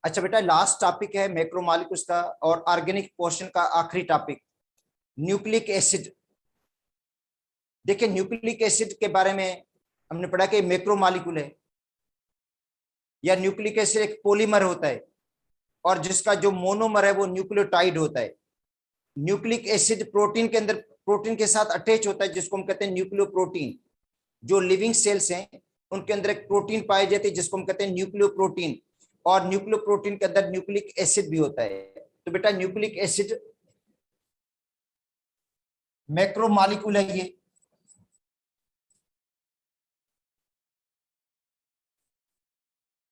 अच्छा बेटा, last topic है मैक्रोमॉलिक्यूल्स का और ऑर्गेनिक पोर्शन का आखिरी टॉपिक, न्यूक्लिक एसिड। देखिए, न्यूक्लिक एसिड के बारे में हमने पढ़ा कि मैक्रोमॉलिक्यूल है, या न्यूक्लिक एसिड एक पॉलीमर होता है और जिसका जो मोनोमर है वो न्यूक्लियोटाइड होता है। न्यूक्लिक एसिड प्रोटीन के अंदर, प्रोटीन के साथ अटैच होता है, जिसको हम कहते हैं न्यूक्लियोप्रोटीन। जो लिविंग सेल्स हैं उनके अंदर एक प्रोटीन पाई जाती है जिसको हम कहते हैं न्यूक्लियोप्रोटीन, और न्यूक्लियोप्रोटीन के अंदर न्यूक्लिक एसिड भी होता है। तो बेटा, न्यूक्लिक एसिड मैक्रोमॉलिक्यूल है ये,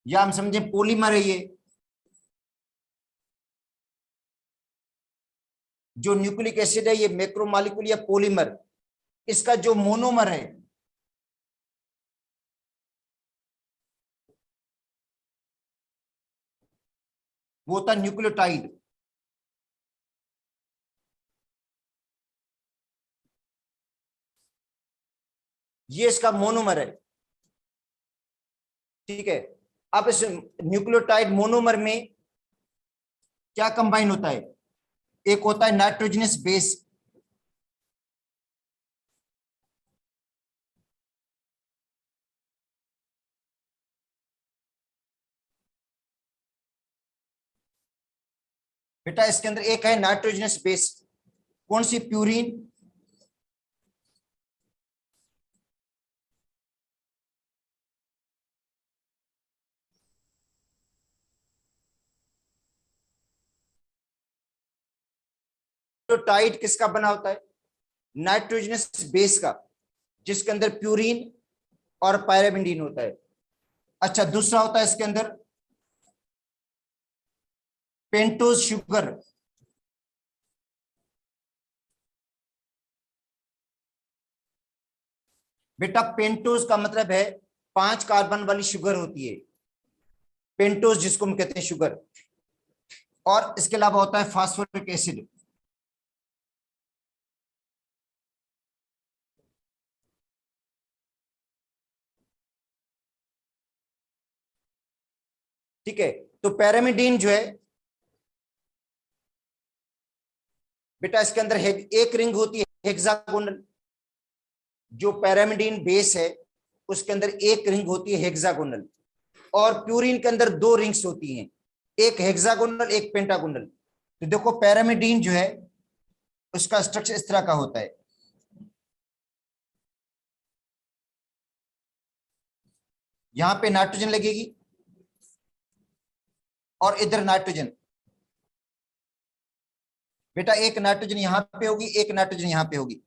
या हम समझे पॉलीमर है ये। जो न्यूक्लिक एसिड है ये मैक्रोमॉलिक्यूल या पॉलीमर, इसका जो मोनोमर है वो होता है न्यूक्लियोटाइड। ये इसका मोनोमर है, ठीक है। अब इस न्यूक्लियोटाइड मोनोमर में क्या कंबाइन होता है? एक होता है नाइट्रोजनस बेस, बेटा इसके अंदर एक है नाइट्रोजनस बेस। कौन सी? प्यूरिन। न्यूक्लियोटाइड किसका बना होता है? नाइट्रोजनस बेस का, जिसके अंदर प्यूरिन और पायरामिडीन होता है। अच्छा, दूसरा होता है इसके अंदर पेंटोज शुगर। बेटा पेंटोज का मतलब है 5 कार्बन वाली शुगर होती है, पेंटोज जिसको हम कहते हैं शुगर। और इसके अलावा होता है फास्फोरिक एसिड। ठीक है। तो पैरामिडीन जो है बेटा, इसके अंदर एक रिंग होती है हेक्सागोनल। जो पैरामिडीन बेस है उसके अंदर एक रिंग होती है हेक्सागोनल, और प्यूरिन के अंदर 2 रिंग्स होती हैं, एक हेक्सागोनल एक पेंटागोनल। तो देखो, पैरामिडीन जो है उसका स्ट्रक्चर इस तरह का होता है। यहां पे नाइट्रोजन लगेगी और इधर नाइट्रोजन। बेटा एक नाइट्रोजन यहां पे होगी, एक नाइट्रोजन यहां पे होगी।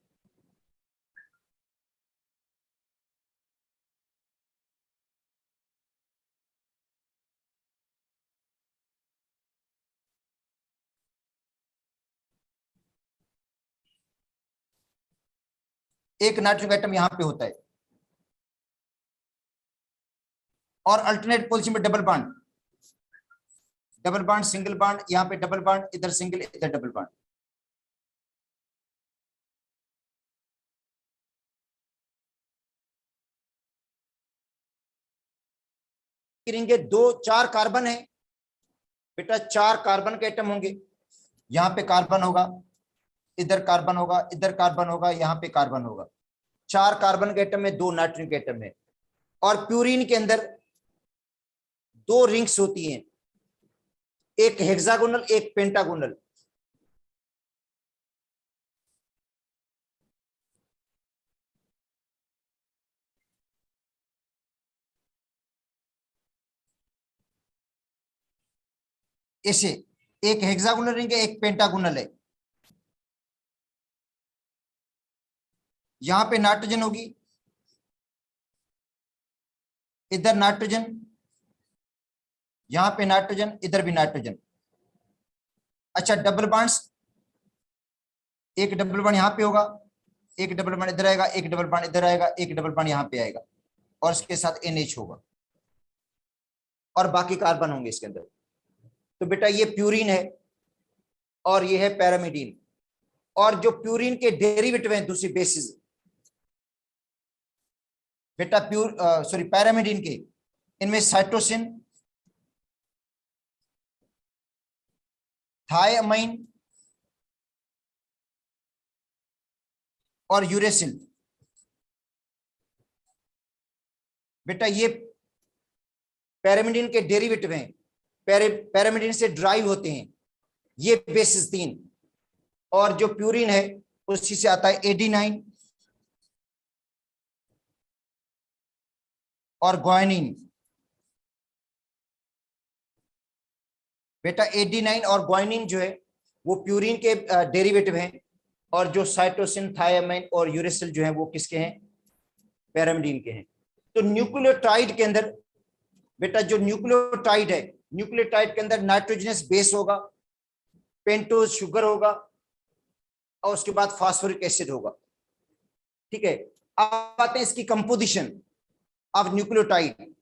एक नाइट्रोजन एटम यहां पे होता है, और अल्टरनेट पोजीशन में double bond, double bond, single bond, यहाँ पे डबल बॉन्ड, इधर सिंगल, इधर डबल बॉन्ड। गिरेंगे 4 कार्बन है बेटा, 4 कार्बन के एटम होंगे। यहाँ पे कार्बन होगा, इधर कार्बन होगा, इधर कार्बन होगा, यहाँ पे कार्बन होगा। 4 कार्बन के एटम में 2 नाइट्रोजन के एटम है। और प्यूरिन के अंदर 2 रिंग्स होती हैं, एक हेक्सागोनल एक पेंटागोनल। ऐसे एक हेक्सागोनल रिंग है, एक पेंटागोनल है। यहां पे नाइट्रोजन होगी, इधर नाइट्रोजन, यहां पे नाइट्रोजन, इधर भी नाइट्रोजन। अच्छा, डबल बॉन्ड्स, एक डबल बॉन्ड यहां पे होगा, एक डबल बॉन्ड इधर आएगा, एक डबल बॉन्ड इधर आएगा, एक डबल बॉन्ड यहां पे आएगा, और इसके साथ NH होगा, और बाकी कार्बन होंगे इसके अंदर। तो बेटा ये प्यूरिन है और ये है पैरामिडीन। और जो प्यूरिन के डेरिवेटिव हैं दूसरी बेसिस, बेटा पैरामिडीन के, इनमें साइटोसिन, थायमाइन और यूरेसिल। बेटा ये पैरामिडिन के डेरिवेटिव हैं, पैरामिडिन से ड्राइव होते हैं ये बेसिस 3। और जो प्यूरिन है उसी से आता है एडिनाइन और ग्वानिन। बेटा एडिनाइन और ग्वानिन जो है वो प्यूरिन के डेरिवेटिव हैं, और जो साइटोसिन, थायमाइन और यूरेसिल जो है वो किसके हैं? पैरामिडिन के हैं। तो न्यूक्लियोटाइड के अंदर बेटा जो न्यूक्लियोटाइड है, न्यूक्लियोटाइड के अंदर नाइट्रोजनस बेस होगा, पेंटोज शुगर होगा, और उसके बाद फास्फोरिक एसिड होगा। ठीक है, अब आते हैं इसकी कंपोजिशन ऑफ न्यूक्लियोटाइड।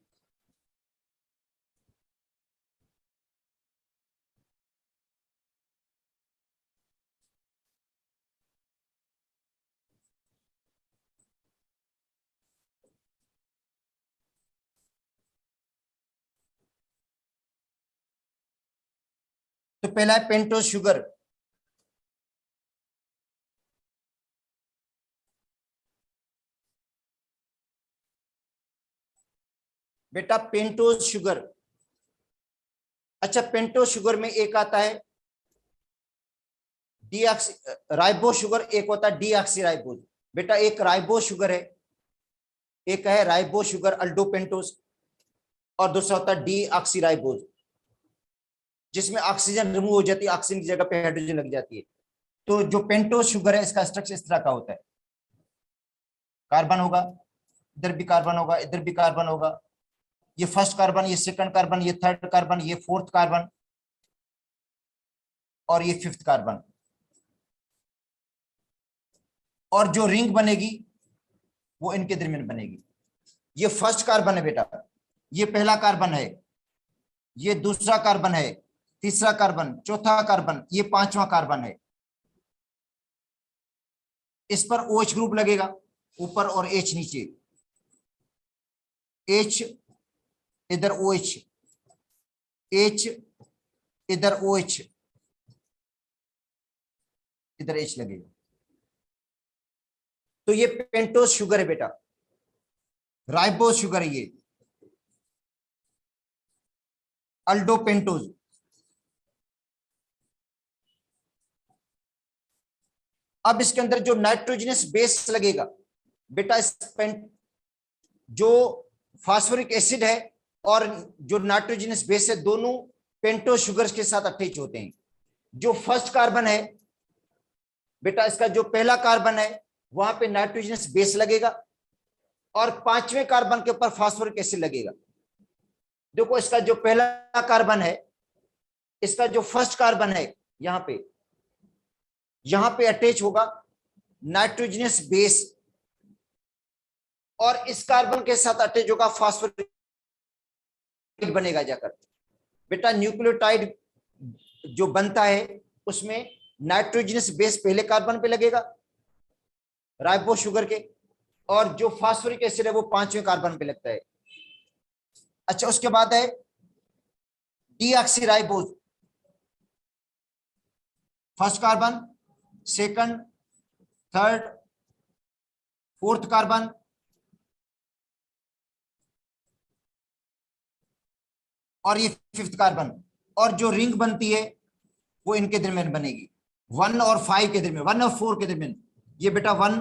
तो पहला है पेंटोज शुगर। बेटा पेंटोज शुगर, अच्छा पेंटोज शुगर में एक आता है डीऑक्सी राइबो शुगर, एक होता है डीऑक्सी राइबोज। बेटा एक राइबो शुगर है, एक है राइबो शुगर अल्डोपेंटोज, और दूसरा होता है डीऑक्सी राइबोज, जिसमें ऑक्सीजन रिमूव हो जाती है, ऑक्सीजन की जगह पे हाइड्रोजन लग जाती है। तो जो पेंटोज शुगर है इसका स्ट्रक्चर इस तरह का होता है, कार्बन होगा, इधर भी कार्बन होगा, इधर भी कार्बन होगा, ये फर्स्ट कार्बन, ये सेकंड कार्बन, ये थर्ड कार्बन, ये फोर्थ कार्बन, और ये फिफ्थ कार्बन। और जो रिंग बनेगी वो इनके दरमियान बनेगी। ये फर्स्ट कार्बन है बेटा, ये पहला कार्बन है, ये दूसरा कार्बन है, तीसरा कार्बन, चौथा कार्बन, ये पांचवा कार्बन है। इस पर OH ग्रुप लगेगा ऊपर और H नीचे, H इधर OH, H इधर OH, इधर H लगेगा। तो ये पेंटोज शुगर है बेटा, राइबोज शुगर है ये, अल्डोपेंटोज। अब इसके अंदर जो नाइट्रोजनस बेस लगेगा बेटा, इस जो फास्फोरिक एसिड है और जो नाइट्रोजनस बेस है दोनों पेंटोज शुगर के साथ अटैच होते हैं। जो फर्स्ट कार्बन है बेटा, इसका जो पहला कार्बन है वहां पे नाइट्रोजनस बेस लगेगा, और पांचवें कार्बन के ऊपर फास्फोरिक एसिड लगेगा। देखो इसका जो पहला कार्बन है, इसका जो फर्स्ट कार्बन है यहां पे अटैच होगा नाइट्रोजनस बेस, और इस कार्बन के साथ अटैच होगा फास्फोरिक बनेगा जाकर। बेटा न्यूक्लियोटाइड जो बनता है उसमें नाइट्रोजनस बेस पहले कार्बन पे लगेगा राइबो शुगर के, और जो फास्फोरिक एसिड है वो पांचवें कार्बन पे लगता है। अच्छा उसके बाद है deoxyribose, first carbon, second, third, fourth carbon, और ये फिफ्थ कार्बन, और जो रिंग बनती है वो इनके दरमियान बनेगी 1 और 5 के दरमियान, 1 और 4 के दरमियान। ये बेटा 1,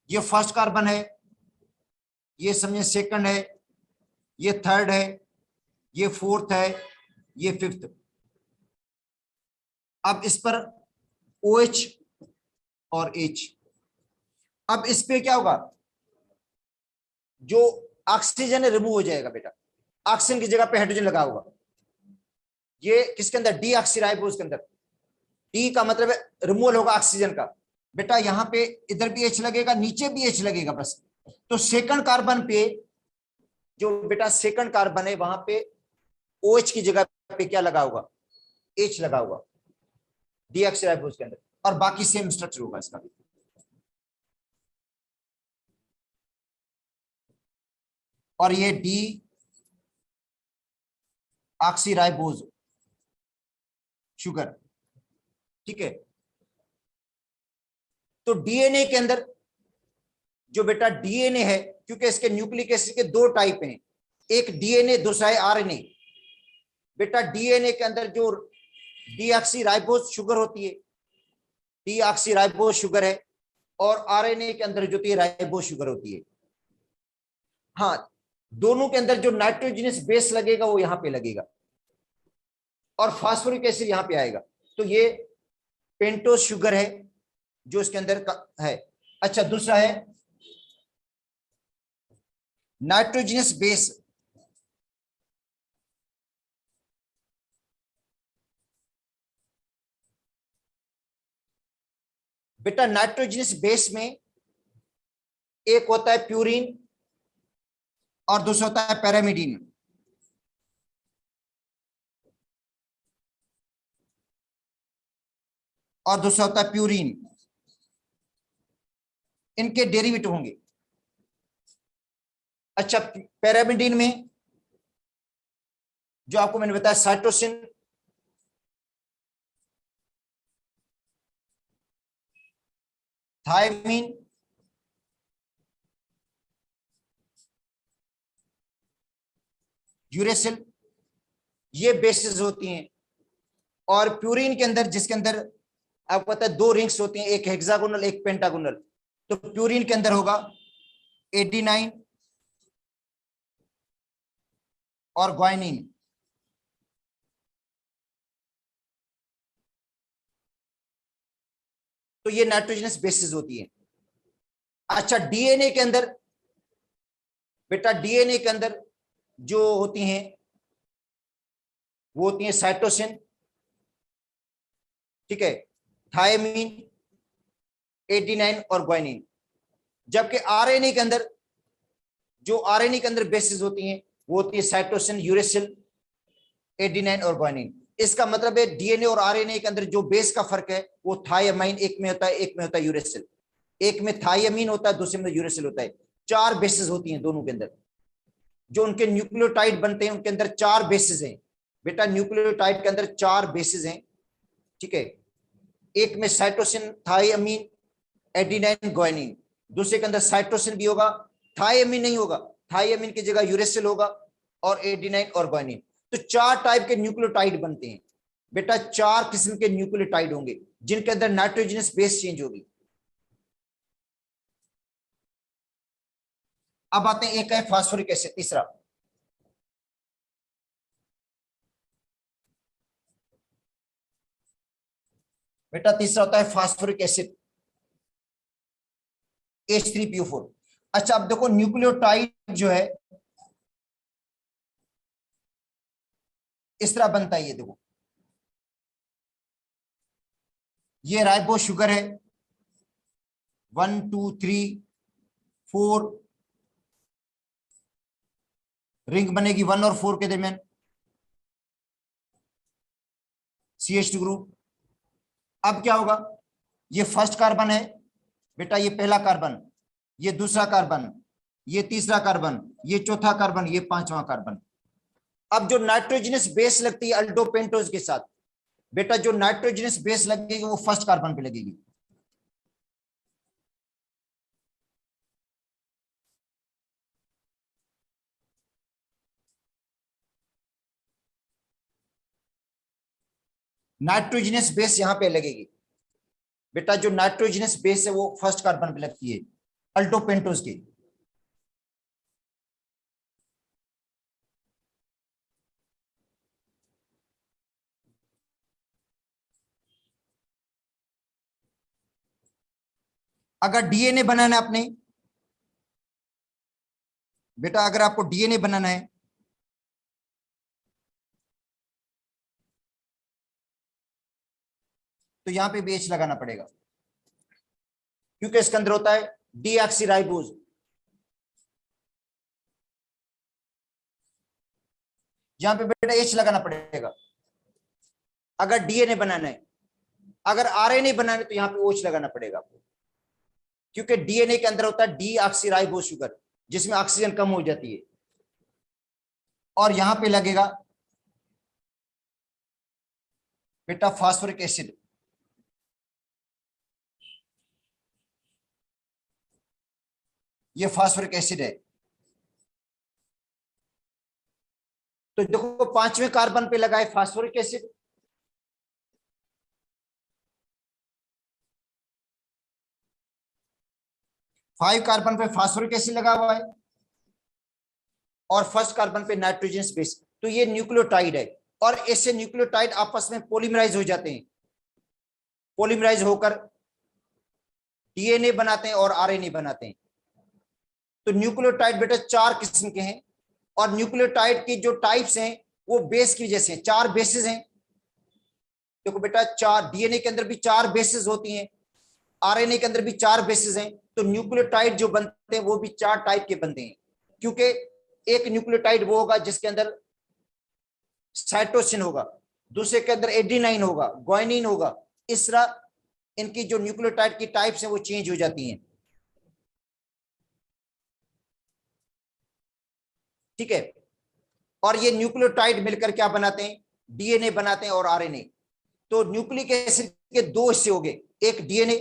ये फर्स्ट कार्बन है, ये समझे सेकंड है, ये थर्ड है, ये फोर्थ है, ये फिफ्थ। अब इस पर OH और H। अब इस पे क्या होगा, जो ऑक्सीजन है रिमूव हो जाएगा बेटा, ऑक्सीजन की जगह पे हाइड्रोजन लगा होगा। ये किसके अंदर? डीऑक्सीराइबोज के अंदर। डी का मतलब है रिमूवल होगा ऑक्सीजन का। बेटा यहां पे इधर भी H लगेगा, नीचे भी H लगेगा बस। तो सेकंड कार्बन पे जो बेटा सेकंड कार्बन है वहां पे OH की जगह पे क्या लगा होगा? H लगा होगा डीऑक्सीराइबोज के अंदर, और बाकी सेम स्ट्रक्चर होगा इसका भी। और ये ऑक्सीराइबोज शुगर। ठीक है, तो डीएनए के अंदर जो बेटा डीएनए है, क्योंकि इसके न्यूक्लिक एसिड के दो टाइप हैं, एक डीएनए दूसरा है आरएनए। बेटा डीएनए के अंदर जो डीऑक्सीराइबोज शुगर होती है, डीऑक्सीराइबोज शुगर है, और आरएनए के अंदर जो होती है राइबोज शुगर होती है। हाँ, दोनों के अंदर जो नाइट्रोजनस बेस लगेगा वो यहां पे लगेगा और फास्फोरिक एसिड यहां पे आएगा। तो ये पेंटोज शुगर है जो इसके अंदर का है। अच्छा, दूसरा है नाइट्रोजनस बेस। बेटा नाइट्रोजनस बेस में एक होता है प्यूरिन और दूसरा होता है पैरामिडीन। और दूसरा होता है प्यूरिन। इनके डेरिवेटिव होंगे। अच्छा, पैरामिडीन में जो आपको मैंने बताया साइटोसिन, थायमीन, यूरेसिल, ये बेसिस होती हैं। और प्यूरिन के अंदर, जिसके अंदर आपको पता है दो रिंग्स होती हैं, एक हेक्सागोनल एक पेंटागोनल, तो प्यूरिन के अंदर होगा एडिनाइन और ग्वाइनिन। तो ये नाइट्रोजनस बेसिस होती है। अच्छा, डीएनए के अंदर, बेटा डीएनए के अंदर जो होती हैं वो होती हैं साइटोसिन, ठीक है, थायमीन, एडिनाइन और ग्वाइनिन। जबकि आरएनए के अंदर, जो आरएनए के अंदर बेसिस होती हैं वो होती है साइटोसिन, यूरेसिल, एडिनाइन और ग्वाइनिन। इसका मतलब है डीएनए और आरएनए के अंदर जो बेस का फर्क है वो थायमाइन एक में होता है, एक में होता है यूरेसिल। एक में थायमीन होता है, दूसरे में यूरेसिल होता है। चार बेसिस होती हैं दोनों के अंदर। जो उनके न्यूक्लियोटाइड बनते हैं उनके अंदर चार बेसिस हैं। बेटा न्यूक्लियोटाइड के अंदर चार बेसिस हैं, ठीक है। एक में साइटोसिन, थायमीन, एडिनाइन, ग्वाइनिन। दूसरे के अंदर साइटोसिन भी होगा, थायमीन नहीं होगा, थायमीन की जगह यूरेसिल होगा, और एडिनाइन और ग्वाइनिन। तो चार टाइप के न्यूक्लियोटाइड बनते हैं। बेटा चार किस्म के न्यूक्लियोटाइड होंगे जिनके अंदर नाइट्रोजनस बेस चेंज होगी। अब आते हैं, एक है फास्फोरिक एसिड, तीसरा। बेटा तीसरा होता है फास्फोरिक एसिड, H3PO4। अच्छा, अब देखो न्यूक्लियोटाइड जो है इस तरह बनता है, ये देखो, ये राइबो शुगर है, 1 2 3 4 रिंग बनेगी 1 और 4 के दरमियान, CH2 ग्रुप। अब क्या होगा, ये फर्स्ट कार्बन है बेटा, ये पहला कार्बन, ये दूसरा कार्बन, ये तीसरा कार्बन, ये चौथा कार्बन, ये पांचवा कार्बन। अब जो नाइट्रोजनस बेस लगती है अल्डोपेंटोज के साथ, बेटा जो नाइट्रोजनस बेस लगेगी वो फर्स्ट कार्बन पे लगेगी। नाइट्रोजनस बेस यहां पे लगेगी। बेटा जो नाइट्रोजनस बेस है वो फर्स्ट कार्बन पे लगती है अल्डोपेंटोज की। अगर डीएनए बनाना है आपने, बेटा अगर आपको डीएनए बनाना है तो यहां पे भी H लगाना पड़ेगा, क्योंकि इसके अंदर होता है डीऑक्सीराइबोज। यहां पे बेटा H लगाना पड़ेगा अगर डीएनए बनाना है। अगर आरएनए बनाना है तो यहां पे OH लगाना पड़ेगा आपको, क्योंकि डीएनए के अंदर होता है डीऑक्सीराइबोज शुगर, जिसमें ऑक्सीजन कम हो जाती है, और यहां पे लगेगा बेटा फास्फोरिक एसिड, ये फास्फोरिक एसिड है। तो देखो 5वें कार्बन पे लगा है फास्फोरिक एसिड, फाइव कार्बन पे फास्फोरिक एसिड लगा हुआ है और फर्स्ट कार्बन पे नाइट्रोजन बेस। तो ये न्यूक्लियोटाइड है और ऐसे न्यूक्लियोटाइड आपस में पॉलीमराइज हो जाते हैं, पॉलीमराइज होकर डीएनए बनाते हैं और आरएनए बनाते हैं। तो न्यूक्लियोटाइड बेटा 4 किस्म के हैं और न्यूक्लियोटाइड की जो टाइप्स हैं वो बेस की जैसे हैं, 4 बेसिस हैं। देखो बेटा 4, डीएनए के अंदर भी 4 बेसिस होती हैं, आरएनए के अंदर भी 4 बेसिस हैं। तो न्यूक्लियोटाइड जो बनते हैं वो भी 4 टाइप के बनते हैं, क्योंकि एक न्यूक्लियोटाइड वो होगा जिसके अंदर साइटोसिन होगा, दूसरे के अंदर एडेनाइन होगा, ग्वानिन होगा। इस तरह इनकी जो न्यूक्लियोटाइड की टाइप्स हैं वो चेंज हो जाती हैं। ठीक है, और ये न्यूक्लियोटाइड मिलकर क्या बनाते हैं, डीएनए बनाते हैं और आरएनए। तो न्यूक्लिक एसिड के 2 हिस्से हो गए, एक डीएनए,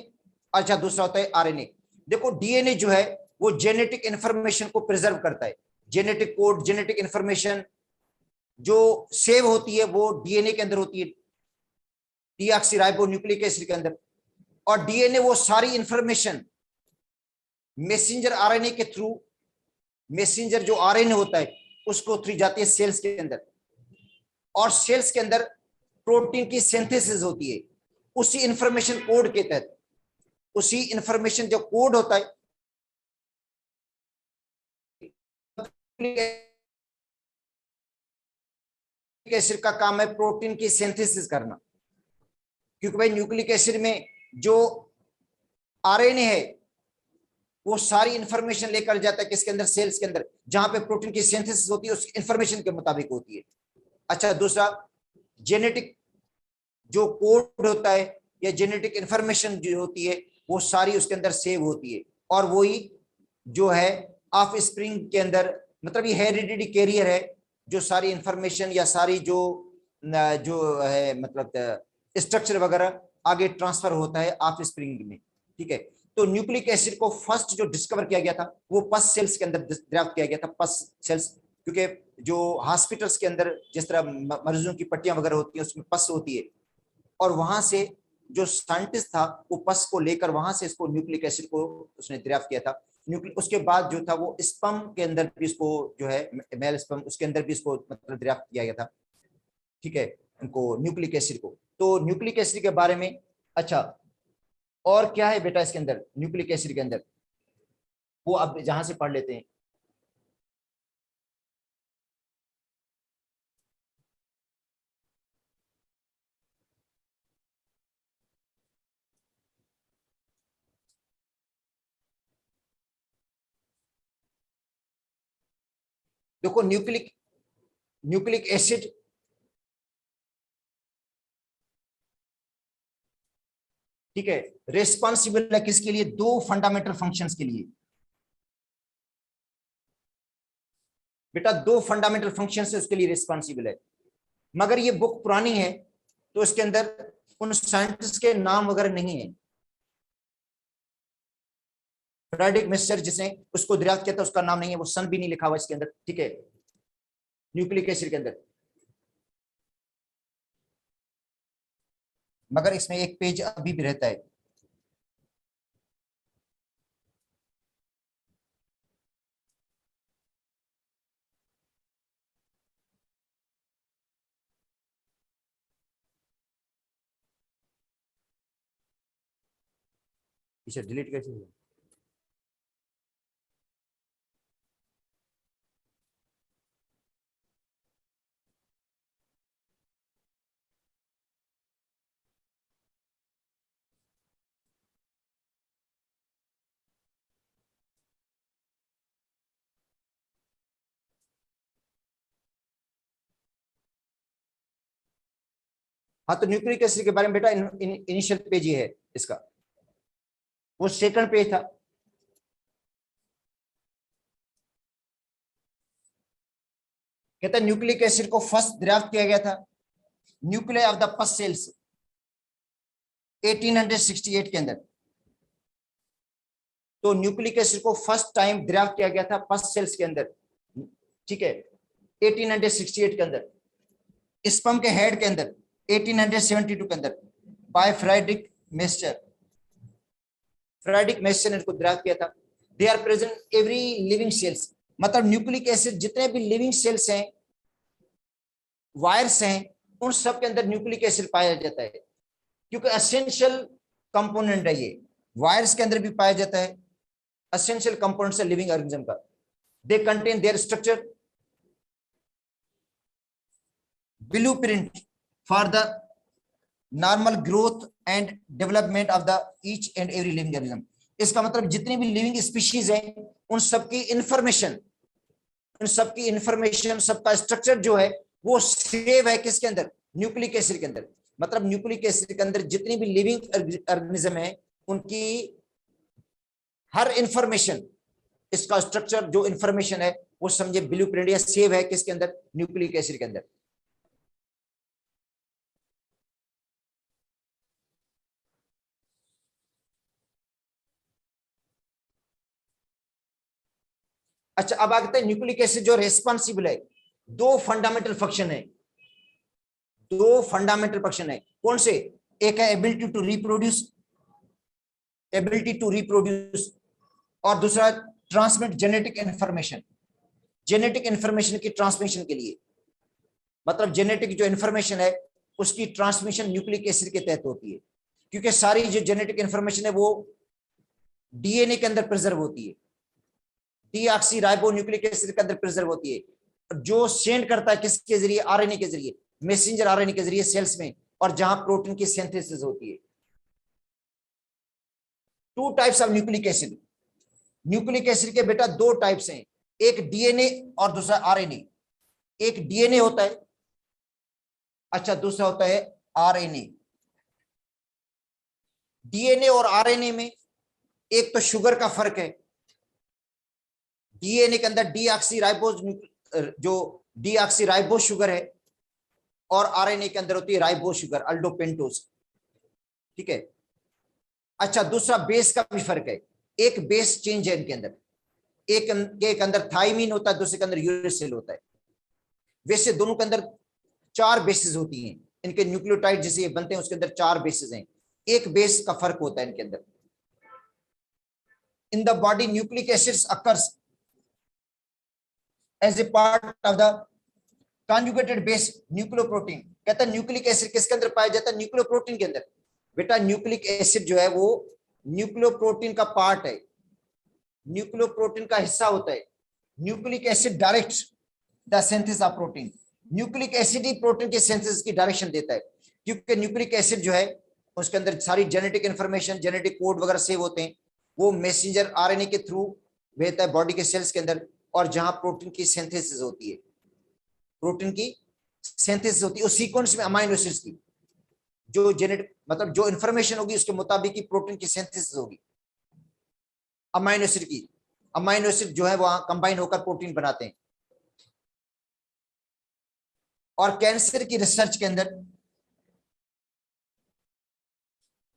अच्छा दूसरा होता है आरएनए। देखो डीएनए जो है वो जेनेटिक इंफॉर्मेशन को प्रिजर्व करता है, जेनेटिक कोड, जेनेटिक इंफॉर्मेशन जो सेव होती है वो डीएनए के अंदर होती है, डीऑक्सीराइबो न्यूक्लिक एसिड के अंदर। और डीएनए वो सारी इंफॉर्मेशन मैसेंजर आरएनए के थ्रू, मैसेंजर जो आरएनए होता है उसको थ्रू जाती है सेल्स के अंदर, और सेल्स के अंदर प्रोटीन की सिंथेसिस होती है उसी इंफॉर्मेशन कोड के तहत। उसी इंफॉर्मेशन जो कोड होता है एसिड का काम है प्रोटीन की सिंथेसिस करना, क्योंकि भाई न्यूक्लिक एसिड में जो आरएनए है वो सारी इंफॉर्मेशन लेकर जाता है किसके अंदर, सेल्स के अंदर, जहां पे प्रोटीन की सिंथेसिस होती है उस इंफॉर्मेशन के मुताबिक होती है। अच्छा दूसरा, जेनेटिक जो कोड होता है या जेनेटिक इंफॉर्मेशन जो होती है वो सारी उसके अंदर सेव होती है, और वही जो है ऑफ स्प्रिंग के अंदर, मतलब ये हेरिडिटी कैरियर है, जो सारी इंफॉर्मेशन या सारी जो है मतलब स्ट्रक्चर वगैरह आगे ट्रांसफर होता है ऑफ स्प्रिंग में। ठीक है, तो न्यूक्लिक एसिड को फर्स्ट जो डिस्कवर किया गया था वो पस सेल्स के अंदर ड्राफ्ट किया गया था, पस सेल्स, क्योंकि जो हॉस्पिटल्स के अंदर जिस तरह मरीजों की पट्टियां वगैरह होती हैं उसमें पस होती है, और वहां से जो साइंटिस्ट था वो पस को लेकर वहां से इसको न्यूक्लिक एसिड को उसने ड्राफ्ट किया था। न्यूक्लिक उसके बाद जो था वो स्पर्म के अंदर भी इसको जो है मेल स्पर्म उसके अंदर भी इसको मतलब ड्राफ्ट किया गया था। ठीक है, इनको न्यूक्लिक एसिड को, तो न्यूक्लिक एसिड के बारे में। अच्छा और क्या है बेटा इसके अंदर, न्यूक्लिक एसिड के अंदर, वो अब जहां से पढ़ लेते हैं। देखो न्यूक्लिक न्यूक्लिक एसिड ठीक है रिस्पॉन्सिबल है किसके लिए, 2 फंडामेंटल फंक्शंस के लिए। बेटा 2 फंडामेंटल फंक्शन से उसके लिए रिस्पॉन्सिबल है। मगर ये बुक पुरानी है तो इसके अंदर उन साइंटिस्ट के नाम वगैरह नहीं है। फ्रेडरिक मिस्टर जिसने उसको दरियाफ्त किया था उसका नाम नहीं है, वो सन भी नहीं लिखा हुआ इसके अंदर। ठीक है, न्यूक्लिक एसिड के अंदर, मगर इसमें एक पेज अभी भी रहता है। इसे डिलीट कैसे हुआ? हाँ तो न्यूक्लिक एसिड के बारे में बेटा इनिशियल पेज ये है इसका, वो सेकंड पेज था। कहता है न्यूक्लिक एसिड को फर्स्ट दरियाफ्त किया गया था न्यूक्लियाई ऑफ द पस सेल्स 1868 के अंदर। तो न्यूक्लिक एसिड को फर्स्ट टाइम ड्राइव किया गया था पस सेल्स के अंदर, ठीक है, 1868 के अंदर। स्पर्म के हेड के अंदर 1872 के अंदर by Friedrich Miescher. Friedrich Miescher ने इसको ड्राइव किया था। They are present every living cells, मतलब न्यूक्लिक एसिड जितने भी लिविंग सेल्स हैं, वायर्स हैं, उन सब के अंदर न्यूक्लिक एसिड पाया जाता है, क्योंकि एसेंशियल कंपोनेंट है ये। वायर्स के अंदर भी पाया जाता है, एसेंशियल कंपोनेंट्स है लिविंग ऑर्गेनिज्म का। They contain there structure, blueprint for the normal growth and development of the each and every living organism. इसका मतलब जितनी भी लिविंग स्पीशीज हैं उन सबकी इंफॉर्मेशन, सबका स्ट्रक्चर जो है वो सेव है किसके अंदर? न्यूक्लिक एसिड के अंदर। मतलब न्यूक्लिक एसिड के अंदर जितनी भी लिविंग ऑर्गेनिज्म है उनकी हर इंफॉर्मेशन, इसका स्ट्रक्चर जो इंफॉर्मेशन है वो समझे ब्लूप्रिंट या सेव है किसके अंदर? न्यूक्लिक एसिड के अंदर। अच्छा, अब आते हैं न्यूक्लिक एसिड जो रेस्पॉन्सिबल है, दो फंडामेंटल फंक्शन है, कौन से? एक है एबिलिटी टू रिप्रोड्यूस और दूसरा ट्रांसमिट जेनेटिक इंफॉर्मेशन की ट्रांसमिशन के लिए। मतलब जेनेटिक जो इंफॉर्मेशन है उसकी ट्रांसमिशन न्यूक्लिक एसिड के तहत होती है, क्योंकि सारी जो जेनेटिक इंफॉर्मेशन है वो डीएनए के अंदर प्रिजर्व होती है, डीऑक्सीराइबो न्यूक्लिक एसिड के अंदर प्रिजर्व होती है, जो सेंड करता है किसके जरिए? आरएनए के जरिए, मैसेंजर आरएनए के जरिए सेल्स में, और जहां प्रोटीन की सिंथेसिस होती है। Two types of nucleic acid. Nucleic acid के बेटा दो टाइप्स हैं, एक डीएनए और दूसरा आरएनए। एक डीएनए होता है, अच्छा, दूसरा होता है आरएनए। डीएनए और आरएनए में एक तो शुगर का फर्क है। डीएनए के अंदर डीऑक्सीराइबोज, जो डीऑक्सीराइबोज शुगर है, और आरएनए के अंदर होती है राइबोज शुगर, अल्डोपेंटोज, ठीक है। अच्छा, दूसरा बेस का भी फर्क है, एक बेस चेंज है इनके अंदर, एक अंदर थाइमीन होता है, दूसरे के अंदर यूरेसिल होता है। वैसे दोनों के अंदर 4 बेसिस होती हैं, इनके न्यूक्लियोटाइड जैसे ये बनते हैं उसके अंदर 4 बेसिस हैं, एक बेस का फर्क होता है इनके अंदर। In the body nucleic acids occurs as a part of the conjugated base nucleoprotein. कहता है न्यूक्लिक एसिड किसके अंदर पाया जाता है? न्यूक्लियोप्रोटीन के अंदर। बेटा न्यूक्लिक एसिड जो है वो न्यूक्लियोप्रोटीन का पार्ट है, न्यूक्लियोप्रोटीन का हिस्सा होता है। Nucleic acid direct the synthesis of protein. Nucleic acid he protein के सिंथेसिस की डायरेक्शन देता है, क्योंकि न्यूक्लिक एसिड जो है उसके अंदर सारी जेनेटिक इंफॉर्मेशन, जेनेटिक कोड वगैरह सेव होते हैं, वो मैसेंजर आरएनए के थ्रू भेजता है बॉडी के सेल्स के अंदर, और जहां प्रोटीन की सिंथेसिस होती है, उस सीक्वेंस में अमाइनो एसिड्स की जो जेनेटिक, मतलब जो इंफॉर्मेशन होगी उसके मुताबिक ही प्रोटीन की सिंथेसिस होगी अमाइनो एसिड की। अमाइनो एसिड जो है वहां कंबाइन होकर प्रोटीन बनाते हैं। और कैंसर की रिसर्च के अंदर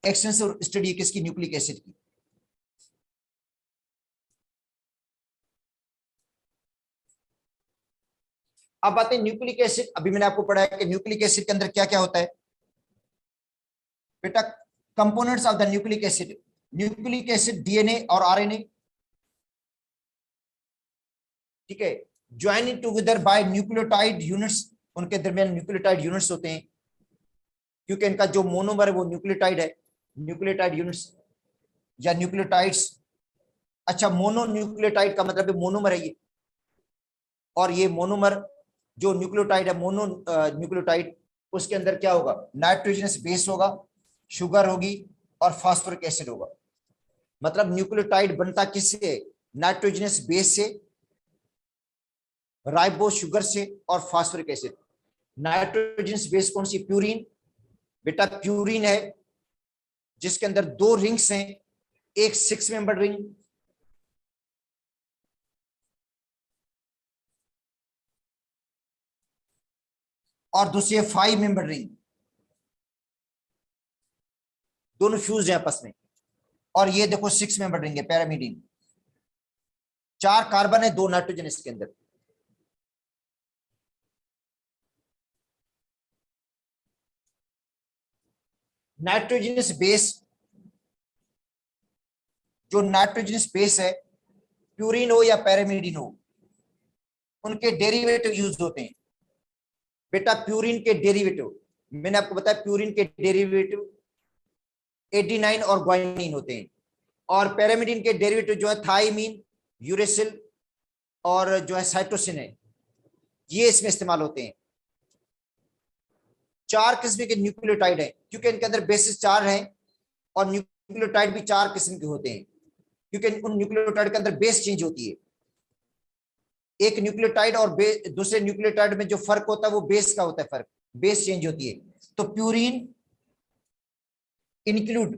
एक्सटेंसिव स्टडी किसकी? न्यूक्लिक एसिड की। अब बात है न्यूक्लिक एसिड। अभी मैंने आपको पढ़ाया कि न्यूक्लिक एसिड के अंदर क्या क्या होता है बेटा। Components of the nucleic acid DNA और आरएनए, ठीक है, joining together by nucleotide units. उनके दरमियान न्यूक्लियोटाइड यूनिट्स होते हैं, क्योंकि इनका जो मोनोमर है वो न्यूक्लियोटाइड है, न्यूक्लियोटाइड यूनिट्स या न्यूक्लियोटाइड्स। अच्छा, मोनो न्यूक्लियोटाइड का मतलब है मोनोमर है ये, और ये मोनोमर जो न्यूक्लियोटाइड है, मोनो न्यूक्लियोटाइड, उसके अंदर क्या होगा? नाइट्रोजनस बेस होगा, शुगर होगी और फास्फोरिक एसिड होगा। मतलब न्यूक्लियोटाइड बनता किससे? नाइट्रोजनस बेस से, राइबो शुगर से और फास्फोरिक एसिड। नाइट्रोजनस बेस कौन सी? प्यूरिन। बेटा प्यूरिन है जिसके अंदर 2 रिंग्स हैं, एक 6 मेंबर रिंग और दूसरी है 5 मेंबर रिंग, दोनों फ्यूज है आपस में। और ये देखो 6 मेंबर रिंग है पैरामिडीन। 4 कार्बन है, 2 नाइट्रोजन इसके अंदर। नाइट्रोजनस बेस, जो नाइट्रोजनस बेस है, प्यूरिन हो या पैरामिडीन हो, उनके डेरिवेटिव यूज होते हैं। बेटा प्यूरिन के डेरिवेटिव, मैंने आपको बताया प्यूरिन के डेरिवेटिव एडिनाइन और ग्वाइनिन होते हैं। और पैरामिडीन के डेरिवेटिव जो है थाइमीन, यूरेसिल और जो है साइटोसिन है, ये इसमें इस्तेमाल होते हैं। 4 किस्म के न्यूक्लियोटाइड है, क्योंकि इनके अंदर बेसिस 4 हैं, और न्यूक्लियोटाइड भी 4 किस्म के होते हैं, क्योंकि उन न्यूक्लियोटाइड के अंदर बेस चेंज होती है। एक न्यूक्लियोटाइड और दूसरे न्यूक्लियोटाइड में जो फर्क होता है वो बेस का होता है, फर्क, बेस चेंज होती है। तो purine include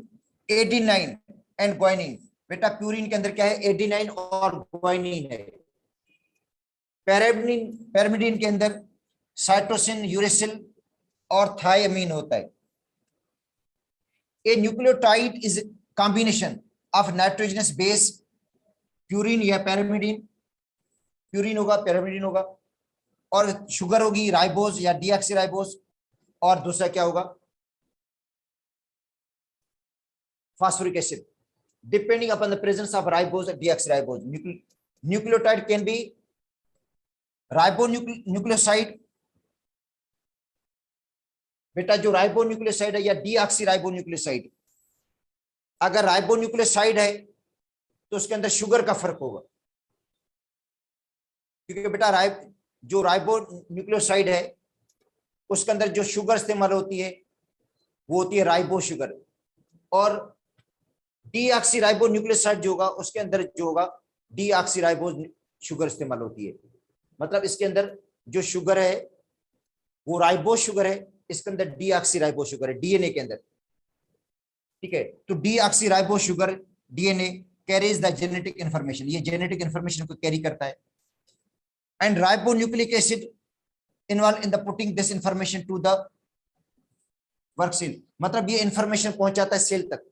adenine and guanine. बेटा प्यूरिन के अंदर क्या है, एडिनाइन और ग्वाइनिन है। पैरामिडीन के अंदर साइटोसिन, यूरेसिल और थाइमीन होता है। A nucleotide is combination of nitrogenous base, purine या पैरामिडीन, प्यूरिन होगा, पैरामिडीन होगा, और शुगर होगी राइबोज या डीऑक्सीराइबोज, और दूसरा क्या होगा, phosphoric acid. Depending upon the presence of ribose or deoxyribose, nucleotide can be ribonucleoside, बेटा जो राइबोन्यूक्लियोसाइड है या डीऑक्सीराइबोन्यूक्लियोसाइड। अगर राइबोन्यूक्लियोसाइड है तो उसके अंदर शुगर का फर्क होगा, क्योंकि बेटा जो राइबोन्यूक्लियोसाइड है उसके अंदर जो शुगर इस्तेमाल होती है वो होती है राइबो शुगर, और डीऑक्सीराइबोन्यूक्लियोसाइड जो होगा उसके अंदर जो होगा डीऑक्सीराइबो शुगर इस्तेमाल होती है। मतलब इसके अंदर जो शुगर है वो राइबो शुगर है, इसके अंदर डीऑक्सीराइबो शुगर है डीएनए के अंदर। ठीक है, तो deoxyribo sugar DNA carries the genetic information, ये जेनेटिक इंफॉर्मेशन को कैरी करता है। And ribonucleic acid involve in the putting this information to the work cell, मतलब ये इंफॉर्मेशन पहुंचाता है सेल तक।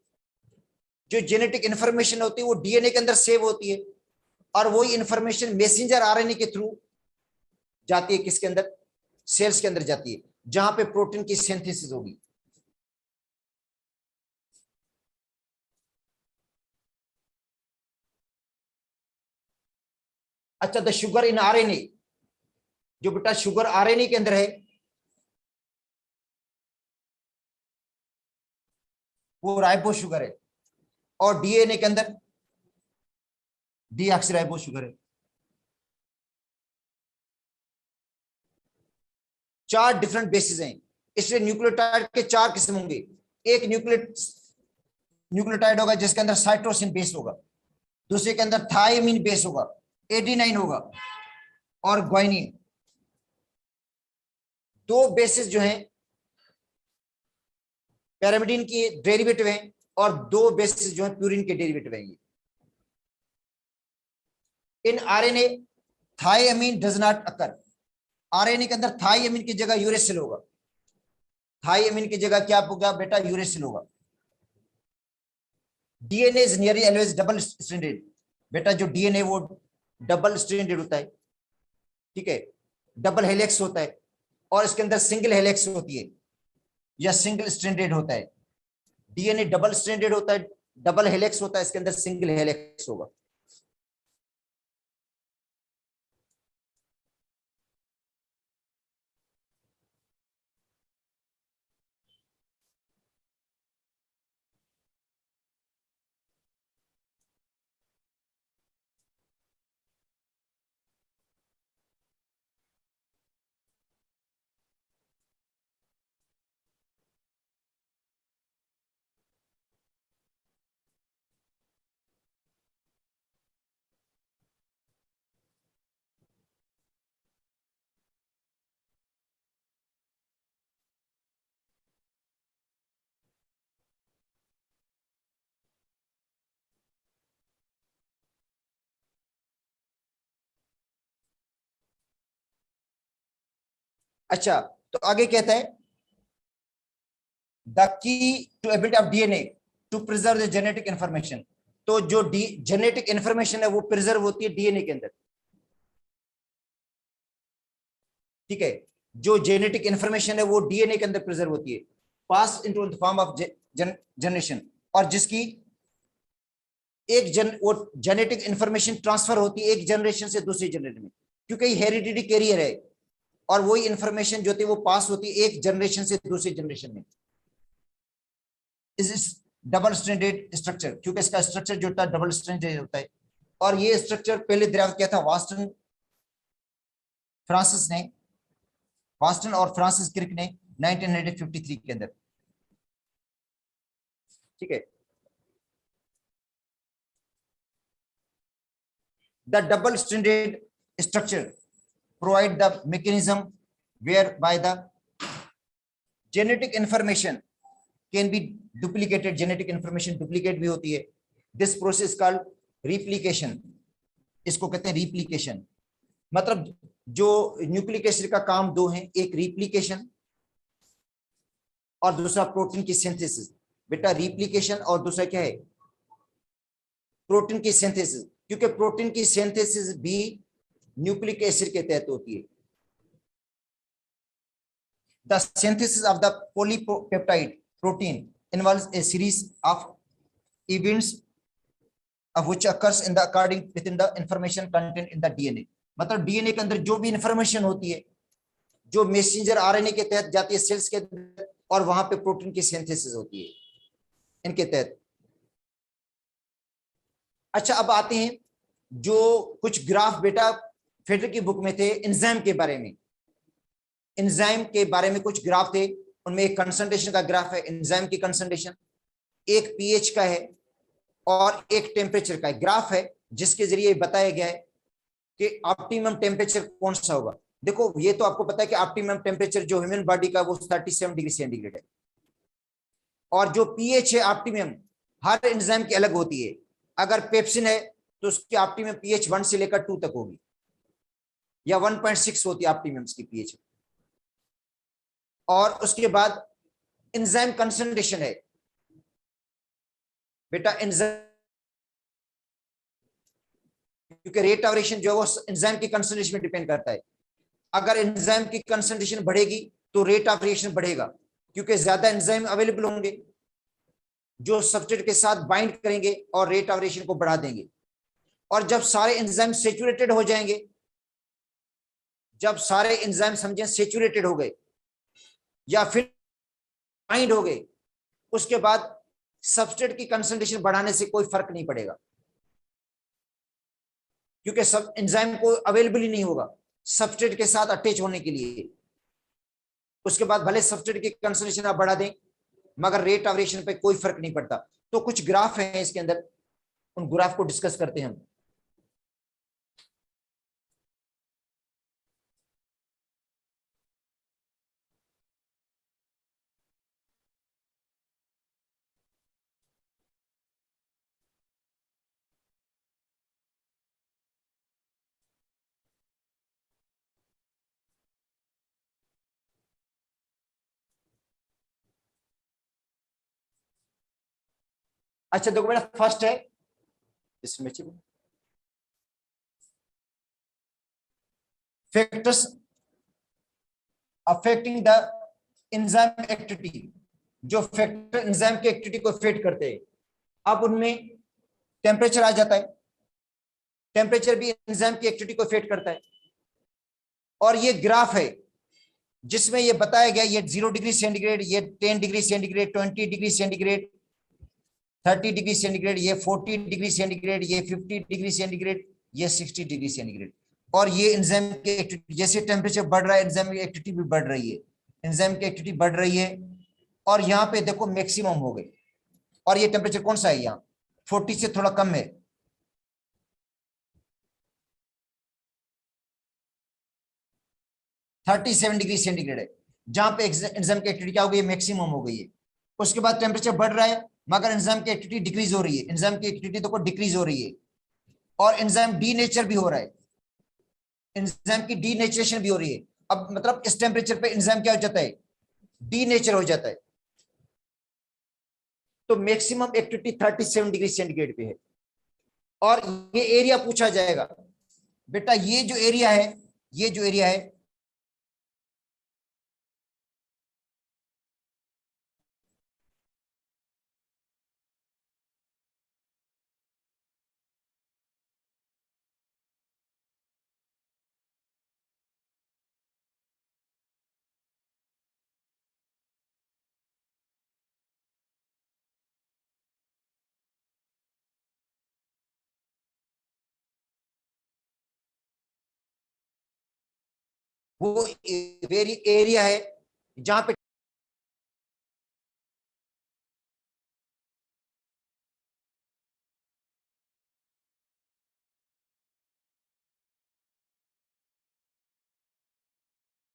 जो जेनेटिक इंफॉर्मेशन होती है वो डीएनए के अंदर सेव होती है, और वही इंफॉर्मेशन मैसेंजर आरएनए के थ्रू जाती है किसके अंदर, सेल्स के अंदर जाती है, जहां पे प्रोटीन की सिंथेसिस होगी। अच्छा, द शुगर इन आरएनए, जो बेटा शुगर आरएनए के अंदर है वो राइबो शुगर है, और डीएनए के अंदर डीऑक्सीराइबो शुगर है। 4 डिफरेंट बेसिस हैं, इसलिए न्यूक्लियोटाइड के 4 किस्म होंगे। एक न्यूक्लियोटाइड होगा जिसके अंदर साइटोसिन बेस होगा, दूसरे के अंदर थाइमीन बेस होगा, एडिनाइन होगा, और ग्वाइनिन। 2 बेसिस जो हैं पैरामिडीन की डेरिवेटिव हैं, और 2 बेसिस जो हैं प्यूरिन के डेरिवेटिव हैं। In RNA thymine does not occur, RNA के अंदर थाइमीन की जगह यूरेसिल होगा, थाइमीन की जगह क्या होगा बेटा, यूरेसिल होगा। DNA is nearly always double stranded, बेटा जो डीएनए वो डबल स्ट्रैंडेड होता है, ठीक है, डबल हेलिक्स होता है, और इसके अंदर सिंगल हेलिक्स होती है या सिंगल स्ट्रैंडेड होता है। डीएनए डबल स्ट्रैंडेड होता है, डबल हेलिक्स होता है, इसके अंदर सिंगल हेलिक्स होगा। अच्छा, तो आगे कहता है the key to ability of DNA to preserve the genetic information. तो जो जेनेटिक इंफॉर्मेशन है वो प्रिजर्व होती है डीएनए के अंदर, ठीक है। जो जेनेटिक इंफॉर्मेशन है वो डीएनए के अंदर प्रिजर्व होती है, पास into the form of generation, और जिसकी वो जेनेटिक इंफॉर्मेशन ट्रांसफर होती है एक जनरेशन से दूसरी जनरेशन में, क्योंकि हेरिडिटी कैरियर है, और वही इंफॉर्मेशन जो होती है वो पास होती है एक जनरेशन से दूसरी जनरेशन में। इस डबल स्ट्रैंडेड स्ट्रक्चर, क्योंकि इसका स्ट्रक्चर जो होता है डबल स्ट्रैंडेड होता है, और ये स्ट्रक्चर पहले दरियाफ्त किया था वास्टन और फ्रांसिस क्रिक ने 1953 के अंदर, ठीक है। The double stranded structure provide the mechanism whereby the genetic information can be duplicated, genetic information duplicate भी होती है। दिस प्रोसेस कॉल्ड रिप्लिकेशन, इसको कहते हैं रिप्लिकेशन। मतलब जो न्यूक्लिक एसिड का काम दो है, एक रिप्लिकेशन और दूसरा प्रोटीन की सिंथेसिस। बेटा रिप्लिकेशन और दूसरा क्या है, प्रोटीन की सिंथेसिस, क्योंकि प्रोटीन की सिंथेसिस भी न्यूक्लिक एसिड के तहत होती है। The synthesis of the polypeptide protein involves a series of events of which occurs in the according within the information contained in the DNA। मतलब डीएनए के अंदर जो भी इंफॉर्मेशन होती है, जो मैसेंजर आरएनए के तहत जाती है सेल्स के अंदर, और वहां पे प्रोटीन की सिंथेसिस होती है इनके तहत। अच्छा, अब आते हैं जो कुछ ग्राफ बेटा फेडर की बुक में थे एंजाइम के बारे में। एंजाइम के बारे में कुछ ग्राफ थे, उनमें एक कंसंट्रेशन का ग्राफ है, एंजाइम की कंसंट्रेशन, एक पीएच का है और एक टेम्परेचर का ग्राफ है, जिसके जरिए बताया गया है कि ऑप्टिमम टेम्परेचर कौन सा होगा। देखो ये तो आपको पता है कि ऑप्टिमम टेम्परेचर जो ह्यूमन बॉडी का वो 37 डिग्री सेंटीग्रेड है, और जो पीएच है ऑप्टिमम हर एंजाइम की अलग होती है। अगर पेप्सिन है तो उसकी ऑप्टिमम पीएच 1 से लेकर 2 तक होगी, या 1.6 होती है ऑप्टिमम की पीएच। और उसके बाद एंजाइम कंसंट्रेशन है बेटा, एंजाइम क्योंकि रेट ऑफ रिएक्शन जो है वो एंजाइम की कंसंट्रेशन में डिपेंड करता है। अगर एंजाइम की कंसंट्रेशन बढ़ेगी तो रेट ऑफ रिएक्शन बढ़ेगा, क्योंकि ज्यादा एंजाइम अवेलेबल होंगे जो सब्सट्रेट के साथ बाइंड करेंगे और रेट ऑफ रिएक्शन को बढ़ा देंगे। और जब सारे एंजाइम सैचुरेटेड हो जाएंगे, जब सारे एंजाइम समझें सैचुरेटेड हो गए या फिर बाइंड हो गए, उसके बाद सब्सट्रेट की कंसंट्रेशन बढ़ाने से कोई फर्क नहीं पड़ेगा, क्योंकि सब एंजाइम को अवेलेबल ही नहीं होगा सब्सट्रेट के साथ अटैच होने के लिए। उसके बाद भले सब्सट्रेट की कंसंट्रेशन आप बढ़ा दें, मगर रेट ऑफ रिएक्शन पे कोई फर्क नहीं पड़ता। तो कुछ ग्राफ हैं इसके अंदर, उन ग्राफ को डिस्कस करते हैं हम। अच्छा देखो बेटा, फर्स्ट है इसमें factors affecting the enzyme activity, जो फैक्टर एंजाइम की एक्टिविटी को अफेक्ट करते हैं। अब उनमें टेम्परेचर आ जाता है, टेम्परेचर भी एंजाइम की एक्टिविटी को अफेक्ट करता है। और ये ग्राफ है जिसमें ये बताया गया, ये 0 डिग्री सेंटीग्रेड, ये 10 degree centigrade, 20 degree centigrade, 30 degree centigrade, ये 40 डिग्री सेंटीग्रेड, ये 50 डिग्री सेंटीग्रेड, ये 60 डिग्री सेंटीग्रेड। और ये एंजाइम की एक्टिविटी, जैसे टेम्परेचर बढ़ रहा है एंजाइम की एक्टिविटी भी बढ़ रही है, एंजाइम की एक्टिविटी बढ़ रही है। और यहाँ पे देखो मैक्सिमम हो गई, और ये टेम्परेचर कौन सा है, यहाँ 40 से थोड़ा कम है, $37 डिग्री सेंटीग्रेड है, जहां पे एंजाइम की एक्टिविटी क्या हो गई, मैक्सिमम हो गई है। उसके बाद टेम्परेचर बढ़ रहा है, मगर एंजाइम की एक्टिविटी डिक्रीज हो रही है, एंजाइम की एक्टिविटी देखो डिक्रीज हो रही है, और एंजाइम डीनेचर भी हो रहा है, एंजाइम की डीनेचरेशन भी हो रही है। अब मतलब इस टेम्परेचर पे एंजाइम क्या हो जाता है, डीनेचर हो जाता है। तो मैक्सिमम एक्टिविटी 37 डिग्री सेंटीग्रेड पे है। और ये एरिया पूछा जाएगा, बेटा ये जो एरिया है, ये जो एरिया है वो वेरी एरिया है जहां पे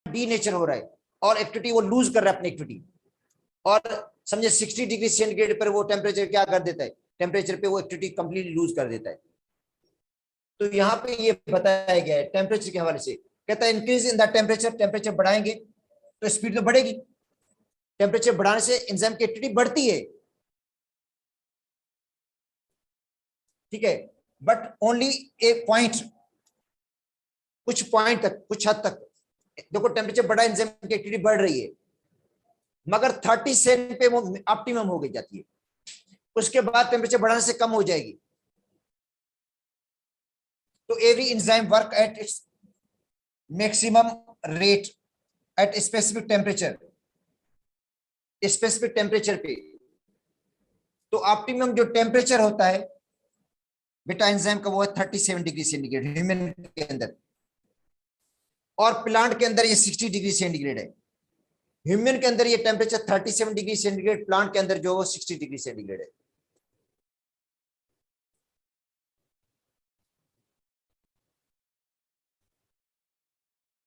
डीनेचर हो रहा है और एक्टिविटी वो लूज कर रहा है अपनी एक्टिविटी। और समझे 60 डिग्री सेंटीग्रेड पर वो टेम्परेचर क्या कर देता है, टेम्परेचर पे वो एक्टिविटी कंप्लीटली लूज कर देता है। तो यहाँ पे ये बताया गया है टेम्परेचर के हवाले से, कहता है increase in the temperature, temperature बढ़ाएंगे तो स्पीड तो बढ़ेगी, टेम्परेचर बढ़ाने से एंजाइम की एक्टिविटी बढ़ती है, ठीक है। बट ओनली ए पॉइंट, कुछ पॉइंट तक, कुछ हद तक देखो टेम्परेचर बढ़ा, एंजाइम की एक्टिविटी बढ़ रही है, मगर 37 पे वो ऑप्टिमम हो गई जाती है, उसके बाद टेम्परेचर बढ़ाने से कम हो जाएगी। तो every enzyme work at its maximum rate at specific temperature, specific temperature पे। तो ऑप्टिमम जो टेम्परेचर होता है बेटा एंजाइम का वो है 37 डिग्री सेंटीग्रेड ह्यूमन के अंदर, और प्लांट के अंदर ये 60 डिग्री सेंटीग्रेड है। ह्यूमन के अंदर ये टेम्परेचर 37 डिग्री सेंटीग्रेड, प्लांट के अंदर जो है 60 डिग्री सेंटीग्रेड है।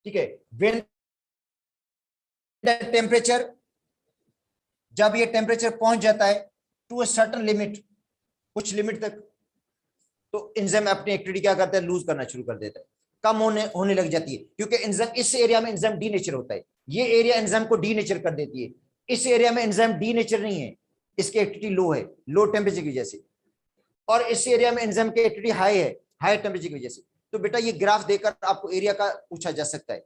ठीक है। व्हेन द टेम्परेचर, जब ये टेम्परेचर पहुंच जाता है टू अ सर्टेन लिमिट, कुछ लिमिट तक, तो एंजाइम अपनी एक्टिविटी क्या करता है, लूज करना शुरू कर देता है, कम होने लग जाती है, क्योंकि एंजाइम इस एरिया में एंजाइम डीनेचर होता है, ये एरिया एंजाइम को डीनेचर कर देती है, इस एरिया में एंजाइम डीनेचर नहीं है, इसकी एक्टिविटी लो है, लो टेम्परेचर की वजह से, और इस एरिया में एंजाइम की एक्टिविटी हाई है, हाई टेम्परेचर की वजह से। तो बेटा ये ग्राफ देकर आपको एरिया का पूछा जा सकता है।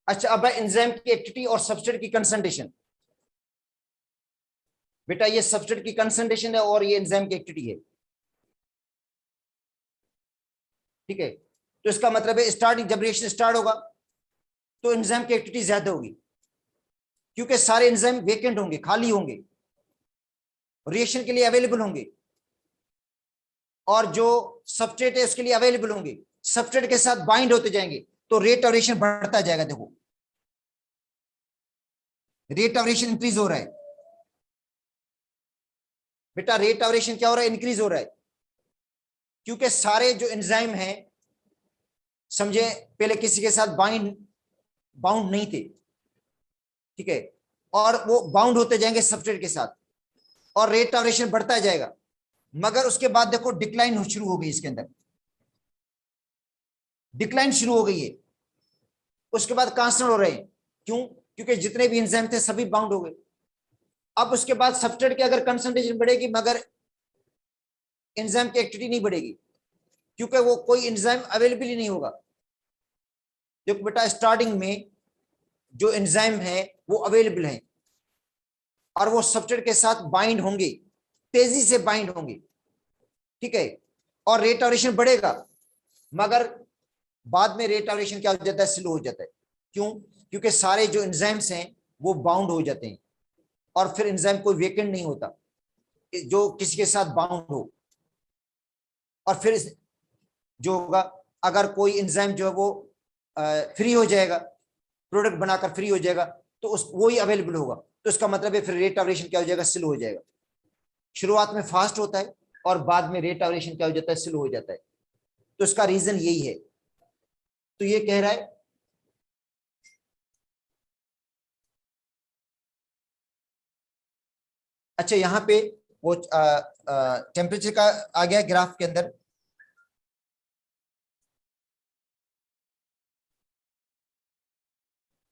अच्छा, अब एंजाइम की एक्टिविटी और सबस्ट्रेट की कंसंट्रेशन। बेटा ये सबस्ट्रेट की कंसंट्रेशन है और ये एंजाइम की एक्टिविटी है, ठीक है। तो इसका मतलब है स्टार्टिंग, जब रिएक्शन स्टार्ट होगा तो एंजाइम की एक्टिविटी ज्यादा होगी, क्योंकि सारे एंजाइम वेकेंट होंगे, खाली होंगे, रिएक्शन के लिए अवेलेबल होंगे, और जो सबस्ट्रेट है उसके लिए अवेलेबल होंगे, सबस्ट्रेट के साथ बाइंड होते जाएंगे, तो रेट ऑफ रिएक्शन बढ़ता जाएगा। देखो रेट ऑफ रिएक्शन इंक्रीज हो रहा है बेटा, रेट ऑफ रिएक्शन क्या हो रहा है, इंक्रीज हो रहा है, क्योंकि सारे जो एंजाइम हैं समझे पहले किसी के साथ बाउंड नहीं थे, ठीक है, और वो बाउंड होते जाएंगे सबस्ट्रेट के साथ, और रेट ऑफ रिएक्शन बढ़ता जाएगा, मगर उसके बाद देखो डिक्लाइन शुरू हो गई, इसके अंदर डिक्लाइन शुरू हो गई है, उसके बाद कांस्टेंट हो रहे हैं, क्यों, क्योंकि जितने भी एंजाइम थे सभी बाउंड हो गए। अब उसके बाद सबस्ट्रेट की अगर कंसंट्रेशन बढ़ेगी मगर एंजाइम की एक्टिविटी नहीं बढ़ेगी, क्योंकि वो कोई एंजाइम अवेलेबल ही नहीं होगा। देखो बेटा स्टार्टिंग में जो एंजाइम है वो अवेलेबल है और वो सबस्ट्रेट के साथ बाइंड होंगे, तेजी से बाइंड होंगे, ठीक है, और रेट ऑफ रिएक्शन बढ़ेगा, मगर बाद में रेट ऑफ रिएक्शन क्या हो जाता है, स्लो हो जाता है। क्यों? क्योंकि सारे जो एंजाइम्स हैं वो बाउंड हो जाते हैं, और फिर एंजाइम कोई वेकेंट नहीं होता जो किसी के साथ बाउंड हो। और फिर जो होगा, अगर कोई एंजाइम जो है वो फ्री हो जाएगा, प्रोडक्ट बनाकर फ्री हो जाएगा, तो उस वो ही अवेलेबल होगा, तो इसका मतलब है फिर रेट ऑफ रिएक्शन क्या हो जाएगा, स्लो हो जाएगा। शुरुआत में फास्ट होता है और बाद में रेट ऑफ रिएक्शन क्या हो जाता है, स्लो हो जाता है। तो इसका रीजन यही है। तो ये कह रहा है, अच्छा यहां पे वो टेम्परेचर का आ गया ग्राफ के अंदर।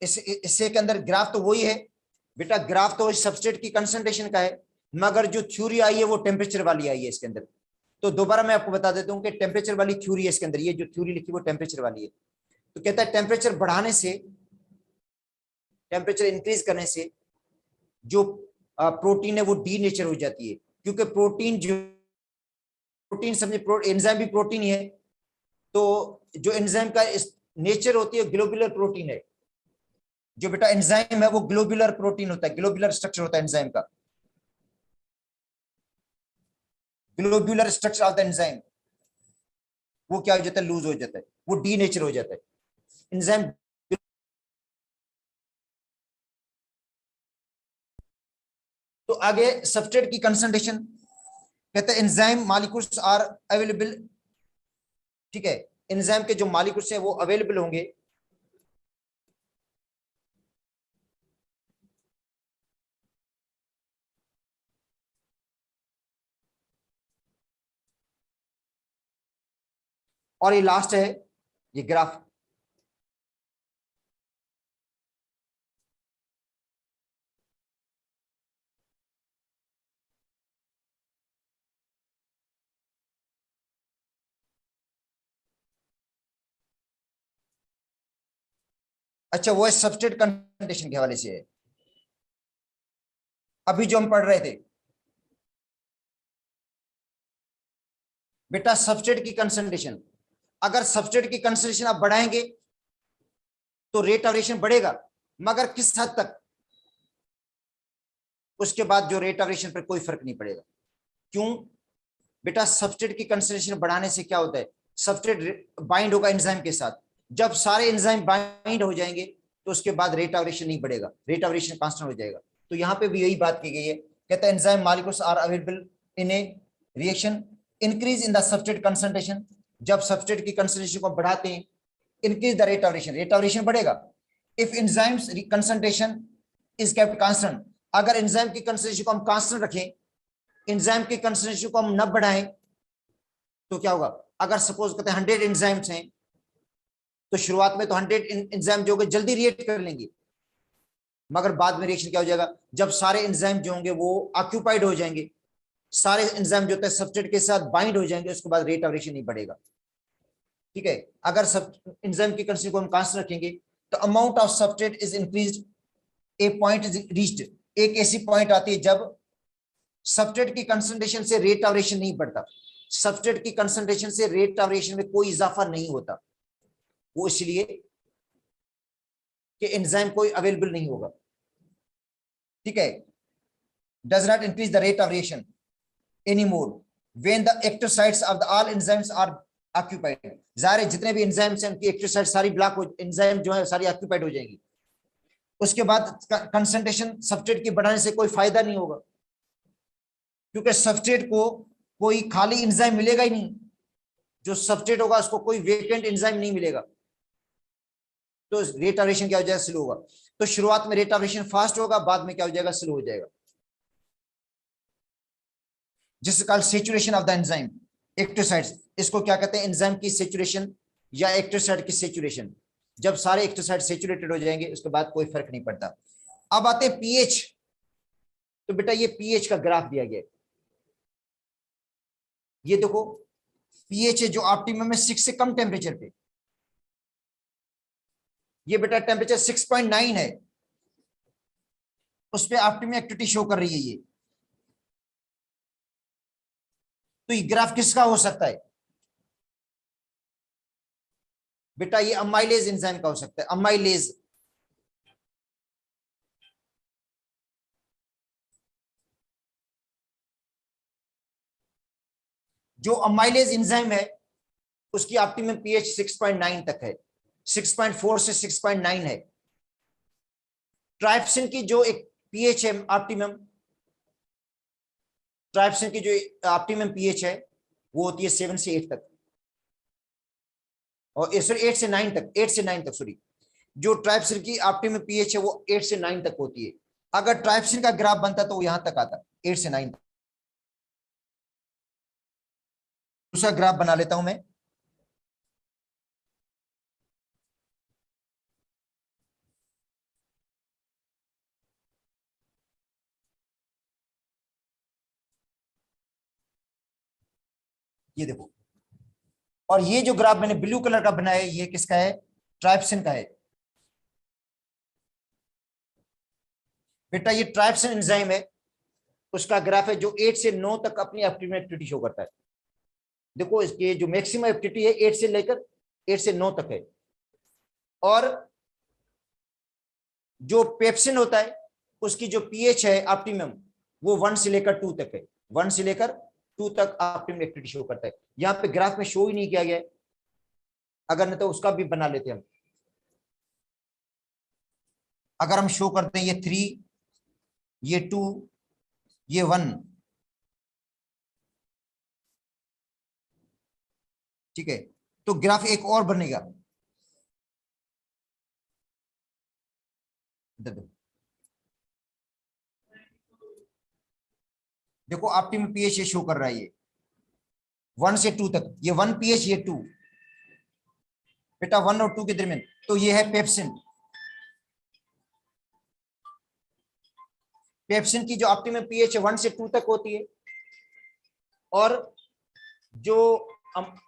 इससे के अंदर ग्राफ तो वही है बेटा, ग्राफ तो सबस्ट्रेट की कंसंट्रेशन का है, मगर जो थ्योरी आई है वो टेम्परेचर वाली आई है इसके अंदर। तो दोबारा मैं आपको बता देता हूं कि टेम्परेचर वाली थ्योरी है इसके अंदर, ये जो थ्योरी लिखी वो टेम्परेचर वाली है। तो कहता है टेम्परेचर बढ़ाने से, टेम्परेचर इंक्रीज करने से जो प्रोटीन है वो डी नेचर हो जाती है, क्योंकि प्रोटीन जो प्रोटीन समझे, एंजाइम भी प्रोटीन ही है। तो जो एंजाइम का नेचर होती है ग्लोबुलर प्रोटीन है। जो बेटा एंजाइम है वो ग्लोबुलर प्रोटीन होता है, ग्लोबुलर स्ट्रक्चर होता है एंजाइम का, globular structure of the enzyme वो क्या हो जाता है, लूज हो जाता है, वो डी नेचर हो जाता है एंजाइम। तो आगे सबस्ट्रेट की कंसंट्रेशन, कहते हैं एंजाइम मॉलिक्यूल्स आर अवेलेबल, ठीक है, एंजाइम के जो मॉलिक्यूल्स हैं वो अवेलेबल होंगे और ये लास्ट है ये ग्राफ। अच्छा वो सबस्ट्रेट कंसंट्रेशन के हवाले से है, अभी जो हम पढ़ रहे थे बेटा, सबस्ट्रेट की कंसंट्रेशन, अगर सबस्ट्रेट की कंसंट्रेशन आप बढ़ाएंगे तो रेट ऑफ रिएक्शन बढ़ेगा, मगर किस हद तक, उसके बाद जो रेट ऑफ रिएक्शन पर कोई फर्क नहीं पड़ेगा। क्यों? बेटा सबस्ट्रेट की कंसंट्रेशन बढ़ाने से क्या होता है, सबस्ट्रेट बाइंड होगा एंजाइम के साथ, जब सारे एंजाइम बाइंड हो जाएंगे तो उसके बाद रेट ऑफ रिएक्शन नहीं बढ़ेगा, रेट ऑफ रिएक्शन कांस्टेंट हो जाएगा। तो यहाँ पे भी यही बात की गई है, कहता है enzyme molecules are available in a reaction increase in the substrate concentration, जब सबस्ट्रेट की कंसंट्रेशन को बढ़ाते हैं increase the rate of reaction, rate of reaction बढ़ेगा। If enzymes concentration is kept constant, अगर एंजाइम की कंसंट्रेशन को हम कांस्टेंट रखें, एंजाइम की कंसंट्रेशन को हम न बढ़ाएं, तो क्या होगा, अगर सपोज कहते हैं 100 एंजाइम्स हैं, तो शुरुआत में तो 100 एंजाइम जो होंगे जल्दी रिएक्ट कर लेंगे, मगर बाद में रिएक्शन क्या हो जाएगा, जब सारे एंजाइम जो होंगे वो ऑक्यूपाइड हो जाएंगे, सारे एंजाइम जो होते हैं सबस्ट्रेट के साथ बाइंड हो जाएंगे, उसके बाद रेट ऑफ रिएक्शन नहीं बढ़ेगा। ठीक है, अगर सब एंजाइम की कंसंट्रेशन को हम कांस्टेंट रखेंगे तो amount of substrate is increased, A point is reached, एक ऐसी पॉइंट आती है जब सबस्ट्रेट की कंसंट्रेशन से रेट ऑफ रिएक्शन नहीं बढ़ता, सबस्ट्रेट की कंसंट्रेशन से रेट ऑफ रिएक्शन में कोई इजाफा नहीं होता, वो इसलिए कि एंजाइम कोई अवेलेबल नहीं होगा। ठीक है, does not increase the rate of reaction anymore when the active sites of the all enzymes are occupied, जाहिर है जितने भी एंजाइम्स हैं उनकी एक्टिव साइट सारी ब्लॉक हो, एंजाइम जो है सारी ऑक्यूपाइड हो जाएंगी, उसके बाद कंसंट्रेशन सबस्ट्रेट की बढ़ाने से कोई फायदा नहीं होगा, क्योंकि सबस्ट्रेट को कोई खाली एंजाइम मिलेगा ही नहीं, जो सबस्ट्रेट होगा उसको कोई वेकेंट एंजाइम नहीं मिलेगा, तो रेट ऑफ रिएक्शन क्या हो जाएगा, स्लो होगा। तो शुरुआत में रेट ऑफ रिएक्शन फास्ट होगा, बाद में क्या हो जाएगा, स्लो हो जाएगा, जिससे called saturation of the enzyme active sites, इसको क्या कहते हैं, एंजाइम की सैचुरेशन या एक्टिव साइट की सैचुरेशन, जब सारे एक्टिव साइट सैचुरेटेड हो जाएंगे उसके बाद कोई फर्क नहीं पड़ता। अब आते हैं पीएच, तो बेटा ये पीएच का ग्राफ दिया गया है, ये देखो पीएच है जो ऑप्टिमम है 6 से कम टेम्परेचर पे, ये बेटा टेम्परेचर 6.9 है, उस पे ऑप्टिमम एक्टिविटी शो कर रही है ये, तो ये ग्राफ किसका हो सकता है बेटा? ये अमाइलेज एंजाइम का हो सकता है, अमाइलेज। जो अमाइलेज एंजाइम है उसकी ऑप्टिमम पीएच 6.9 तक है, 6.4 से 6.9 है। ट्राइप्सिन की जो एक पीएच है ऑप्टिमम, ट्राइप्सिन की जो ऑप्टिमम पीएच है वो होती है 7 से 8 तक, और सॉरी 8 से 9 तक, 8 से 9 तक सॉरी। जो ट्राइप्सिन की ऑप्टिमम पीएच है वो 8 से 9 तक होती है। अगर ट्राइप्सिन का ग्राफ बनता तो वो यहां तक आता, 8 से 9 तक। दूसरा ग्राफ बना लेता हूं मैं। ये देखो, और ये जो ग्राफ मैंने ब्लू कलर का बनाया है ये किसका है? ट्राइप्सिन का है। बेटा ये ट्राइप्सिन एंजाइम है, उसका ग्राफ है जो 8 से 9 तक अपनी ऑप्टिमम एक्टिविटी शो करता है। देखो इसके जो मैक्सिमम एक्टिविटी है 8 से लेकर 8 से 9 तक है। और जो पेप्सिन होता है उसकी जो पीएच है ऑप्टिमम वो 1 से लेकर 2 तक है, 1 से लेकर 2 तक ऑप्टिमम एक्टिविटी शो करता है। यहाँ पे ग्राफ में शो ही नहीं किया गया है, अगर नहीं तो उसका भी बना लेते हम। अगर हम शो करते हैं ये 3, ये 2, ये 1, ठीक है, तो ग्राफ एक और बनेगा। देखो ऑप्टिमम पीएच ये शो कर रहा है, ये 1 से 2 तक, ये 1 पीएच, ये 2। बेटा 1 और 2 के दरमियान, तो ये है पेप्सिन। पेप्सिन की जो ऑप्टिमम पीएच है 1 से 2 तक होती है, और जो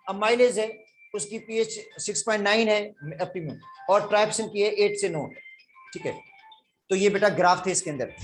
अमाइलेज है उसकी पीएच 6.9 है ऑप्टिमम, और ट्राइप्सिन की है 8 से 9। ठीक है, तो ये बेटा ग्राफ थे इसके अंदर।